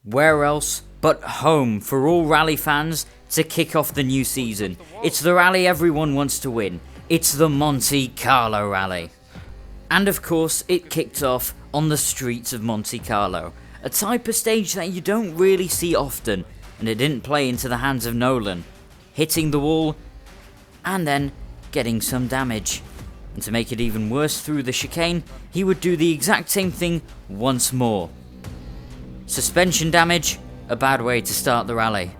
Where else but home for all rally fans to kick off the new season? It's the rally everyone wants to win. It's the Monte-Carlo rally. And of course, it kicked off on the streets of Monte-Carlo, a type of stage that you don't really see often, and it didn't play into the hands of Nolan, hitting the wall and then getting some damage. And to make it even worse through the chicane, he would do the exact same thing once more. Suspension damage, a bad way to start the rally.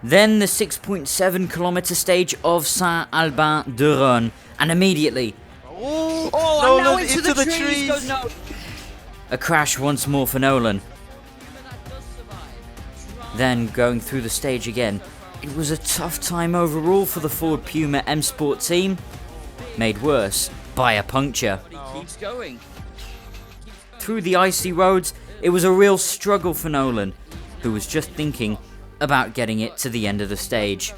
Then the 6.7 kilometer stage of Saint-Albin-de-Rhône, and immediately, now into the trees. No. A crash once more for Nolan. Then going through the stage again, it was a tough time overall for the Ford Puma M Sport team, made worse by a puncture. Keeps going. Through the icy roads, it was a real struggle for Nolan, who was just thinking about getting it to the end of the stage.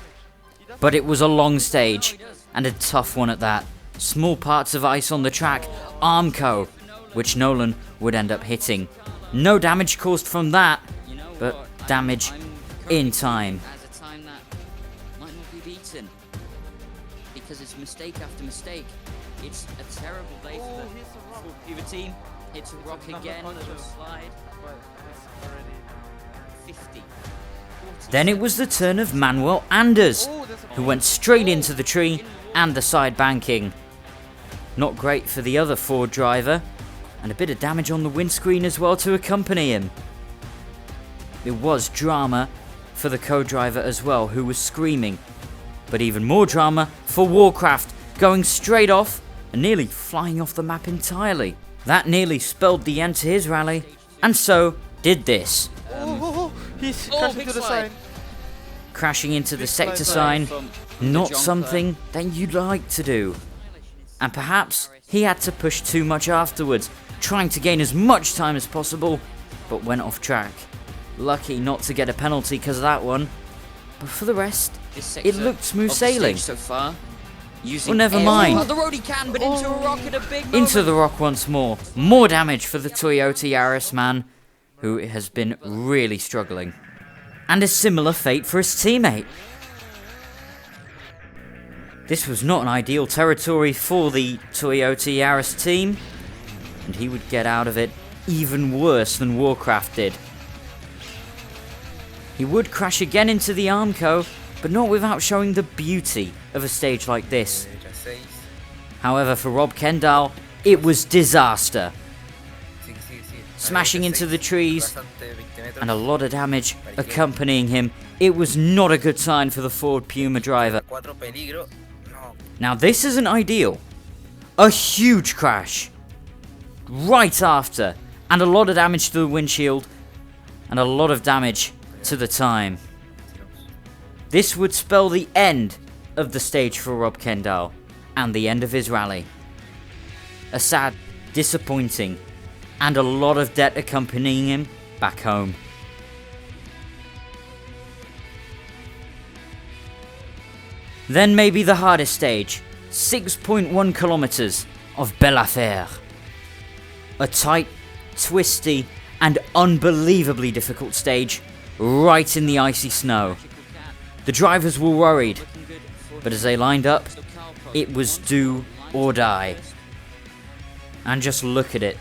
But it was a long stage, and a tough one at that. Small parts of ice on the track, Armco, which Nolan would end up hitting. No damage caused from that, but damage in time. As a time that might not be beaten, because it's mistake after mistake. It's a terrible day for the Puma team. Hits a rock again, a little slide. 50. Then it was the turn of Manuel Anders, who went straight into the tree and the side banking. Not great for the other Ford driver, and a bit of damage on the windscreen as well to accompany him. It was drama for the co-driver as well, who was screaming, but even more drama for Warcraft, going straight off and nearly flying off the map entirely. That nearly spelled the end to his rally, and so did this. He's crashing into the sign. Crashing into the sector sign, not something that you'd like to do. And perhaps he had to push too much afterwards, trying to gain as much time as possible, but went off track. Lucky not to get a penalty because of that one, but for the rest, it looked smooth sailing. So far, well, never mind. The road he can, but into a rock at a big moment. Into the rock once more. More damage for the Toyota Yaris man, who has been really struggling. And a similar fate for his teammate. This was not an ideal territory for the Toyota Yaris team, and he would get out of it even worse than Warcraft did. He would crash again into the Armco, but not without showing the beauty of a stage like this. However, for Rob Kendall, it was disaster. Smashing into the trees, and a lot of damage accompanying him. It was not a good sign for the Ford Puma driver. Now this isn't ideal. A huge crash right after, and a lot of damage to the windshield, and a lot of damage to the time. This would spell the end of the stage for Rob Kendall, and the end of his rally. A sad, disappointing, and a lot of debt accompanying him back home. Then maybe the hardest stage, 6.1 kilometers of Belle Affaire. A tight, twisty, and unbelievably difficult stage right in the icy snow. The drivers were worried, but as they lined up, it was do or die. And just look at it.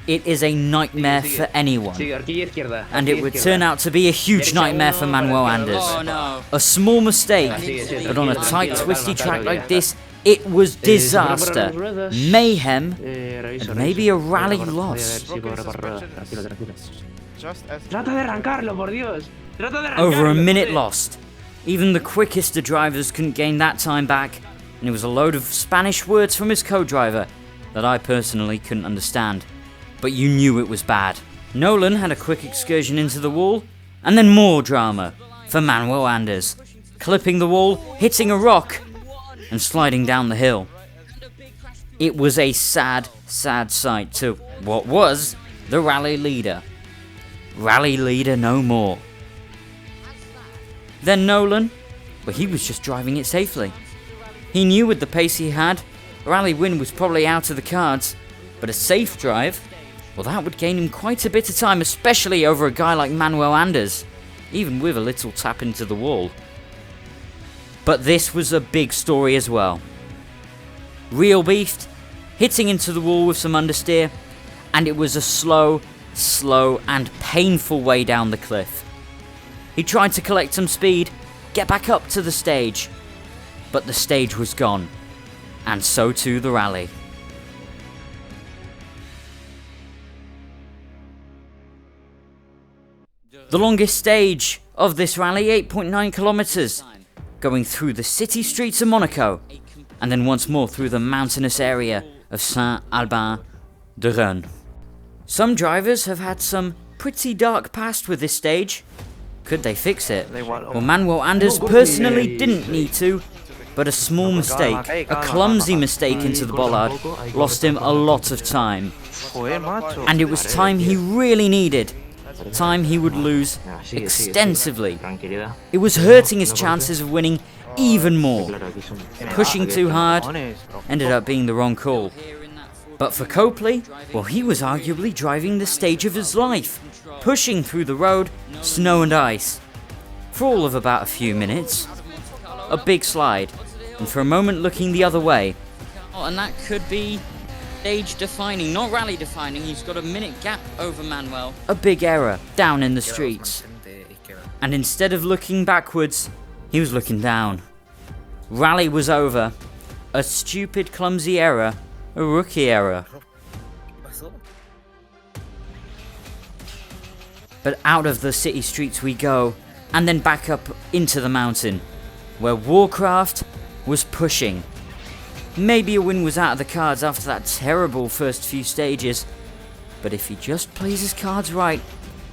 It is a nightmare for anyone, and it would turn out to be a huge nightmare for Manuel Anders. A small mistake, but on a tight, twisty track like this, it was disaster, mayhem, and maybe a rally loss. Over a minute lost. Even the quickest of drivers couldn't gain that time back, and it was a load of Spanish words from his co-driver that I personally couldn't understand. But you knew it was bad. Nolan had a quick excursion into the wall, and then more drama for Manuel Anders, clipping the wall, hitting a rock, and sliding down the hill. It was a sad, sad sight to what was the rally leader. Rally leader no more. Then Nolan, well, he was just driving it safely. He knew with the pace he had, A rally win was probably out of the cards, but a safe drive, well, that would gain him quite a bit of time, especially over a guy like Manuel Anders, even with a little tap into the wall. But this was a big story as well. Real beefed, hitting into the wall with some understeer, and it was a slow and painful way down the cliff. He tried to collect some speed, get back up to the stage, but the stage was gone, and so too the rally. The longest stage of this rally, 8.9 kilometers, going through the city streets of Monaco, and then once more through the mountainous area of Saint-Alban-de-Run. Some drivers have had some pretty dark past with this stage. Could they fix it? Well, Manuel Anders personally didn't need to, but a small mistake, a clumsy mistake into the bollard, lost him a lot of time. And it was time he really needed. Time he would lose extensively. It was hurting his chances of winning even more. Pushing too hard ended up being the wrong call. But for Copley, well, he was arguably driving the stage of his life, pushing through the road, snow and ice. For all of about a few minutes, a big slide, and for a moment looking the other way. Oh, and that could be stage defining, not rally defining. He's got a minute gap over Manuel. A big error down in the streets. And instead of looking backwards, he was looking down. Rally was over. A stupid, clumsy error. A rookie error. But out of the city streets we go, and then back up into the mountain, where Warcraft was pushing. Maybe a win was out of the cards after that terrible first few stages, but if he just plays his cards right,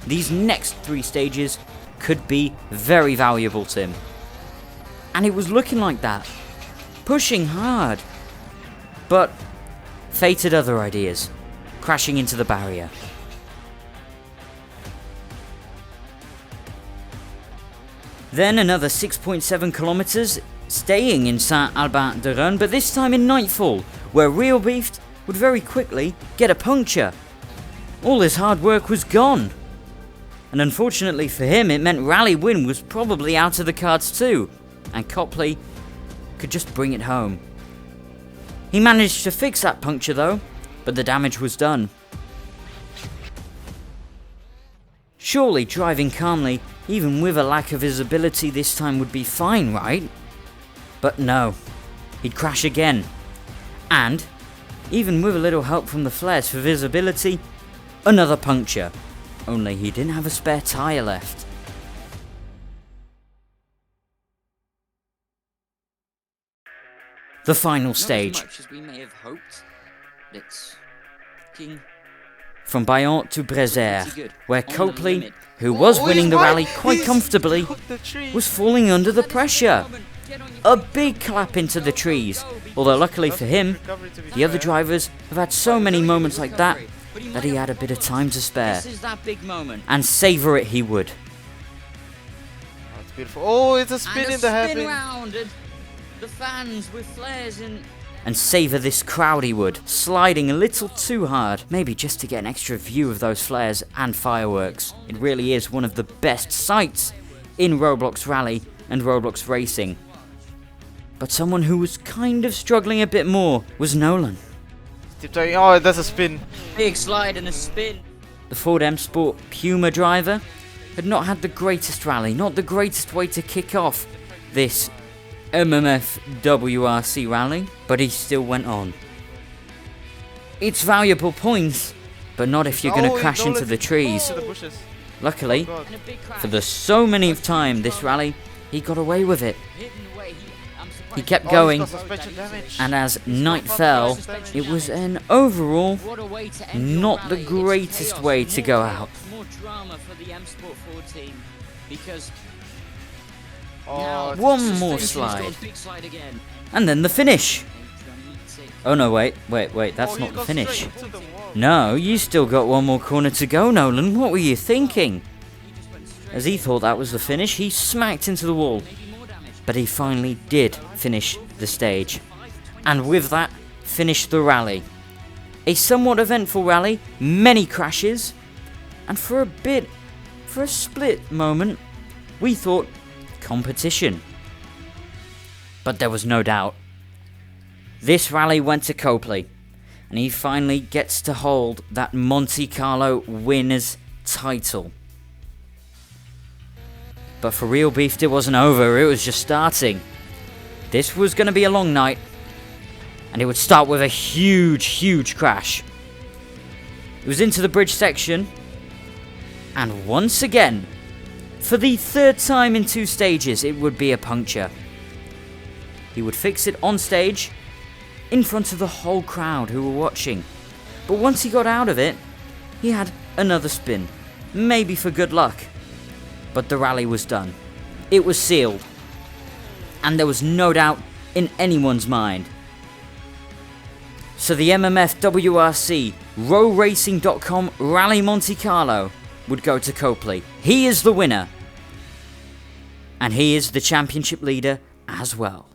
these next 3 stages could be very valuable to him. And it was looking like that, pushing hard, but fate had other ideas, crashing into the barrier. Then another 6.7 kilometers, staying in Saint-Alban-de-Run, but this time in nightfall, where Real Beefed would very quickly get a puncture. All his hard work was gone. And unfortunately for him, it meant rally win was probably out of the cards too, and Copley could just bring it home. He managed to fix that puncture though, but the damage was done. Surely driving calmly, even with a lack of visibility this time would be fine, right? But no, he'd crash again. And, even with a little help from the flares for visibility, another puncture. Only he didn't have a spare tyre left. The final stage. Not as much as we may have hoped. It's looking From Bayonne to Brezaire, pretty good. where On the Copley, limit. who was Oh, winning he's the wide. rally quite He's comfortably, hooked the tree. was falling under the pressure. Get on your A big clap into the trees, although luckily for him, Recovery, to be the other fair. drivers have had so many moments like that that he had a bit of time to spare, This is that big moment. and savour it he would. Oh, it's beautiful. Oh, it's a spin And a in the spin hairpin. round, and the fans with flares in. And savour this crowd he would, sliding a little too hard, maybe just to get an extra view of those flares and fireworks. It really is one of the best sights in Roblox Rally and Roblox Racing. But someone who was kind of struggling a bit more was Nolan. Tiptoeing. Oh, that's a spin. Big slide and a spin. The Ford M Sport Puma driver had not had the greatest rally, not the greatest way to kick off this MMF WRC rally, but he still went on. It's valuable points, but not if you're going to crash into the trees. To the bushes. Luckily, God. And a big crash. for the so many of time this rally, he got away with it. Hidden away. I'm surprised He kept Oh, going, he's got suspension damage. and as night fell, it was an overall What a way to end your not the rally. It's greatest chaos, way to more go chaos, out. More drama for the M Sport 4 team because Oh, now it's- One suspension's more got a slide. big slide again. And then the finish. A dramatic Oh no, wait, that's oh, not he the goes finish. straight into the wall. No, you still got one more corner to go, Nolan. What were you thinking? He just went straight. As he thought that was the finish, he smacked into the wall. Maybe more damage. But he finally did finish the stage. And with that, finished the rally. A somewhat eventful rally, many crashes, and for a split moment, we thought competition. But there was no doubt. This rally went to Copley, and he finally gets to hold that Monte-Carlo winner's title. But for Real Beef, it wasn't over, it was just starting. This was going to be a long night, and it would start with a huge crash. It was into the bridge section, and once again, for the third time in 2 stages, it would be a puncture. He would fix it on stage, in front of the whole crowd who were watching. But once he got out of it, he had another spin, maybe for good luck. But the rally was done. It was sealed. And there was no doubt in anyone's mind. So the MMF WRC RowRacing.com Rally Monte-Carlo would go to Copley. He is the winner. And he is the championship leader as well.